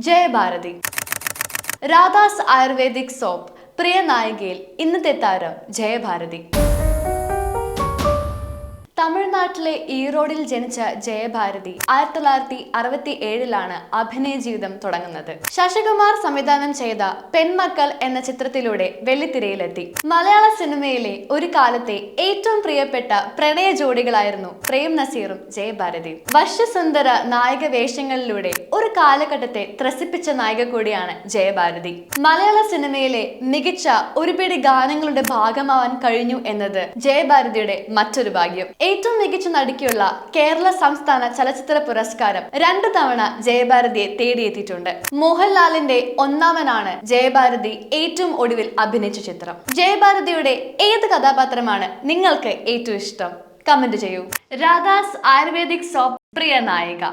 Jayabharathi. Radhas ayurvedic soap പ്രിയ നായികയിൽ ഇന്നത്തെ താരം ജയഭാരതി. തമിഴ്നാട്ടിലെ ഈറോഡിൽ ജനിച്ച ജയഭാരതി 1967 അഭിനയ ജീവിതം തുടങ്ങുന്നത്. ശശികുമാർ സംവിധാനം ചെയ്ത പെൺമക്കൾ എന്ന ചിത്രത്തിലൂടെ വെള്ളിത്തിരയിലെത്തി. മലയാള സിനിമയിലെ ഒരു കാലത്തെ ഏറ്റവും പ്രിയപ്പെട്ട പ്രണയ ജോഡികളായിരുന്നു പ്രേം നസീറും ജയഭാരതിയും. വശ്യസുന്ദര നായക വേഷങ്ങളിലൂടെ ഒരു കാലഘട്ടത്തെ ത്രസിപ്പിച്ച നായിക കൂടിയാണ് ജയഭാരതി. മലയാള സിനിമയിലെ മികച്ച ഒരുപിടി ഗാനങ്ങളുടെ ഭാഗമാവാൻ കഴിഞ്ഞു എന്നത് ജയഭാരതിയുടെ മറ്റൊരു ഭാഗ്യം. ഏറ്റവും മികച്ച നടിക്കുള്ള കേരള സംസ്ഥാന ചലച്ചിത്ര പുരസ്കാരം 2 തവണ ജയഭാരതിയെ തേടിയെത്തിയിട്ടുണ്ട്. മോഹൻലാലിന്റെ ഒന്നാമനാണ് ജയഭാരതി ഏറ്റവും ഒടുവിൽ അഭിനയിച്ച ചിത്രം. ജയഭാരതിയുടെ ഏത് കഥാപാത്രമാണ് നിങ്ങൾക്ക് ഏറ്റവും ഇഷ്ടം? കമന്റ് ചെയ്യൂ. രാധാസ് ആയുർവേദിക് സോപ്പ് പ്രിയ നായിക.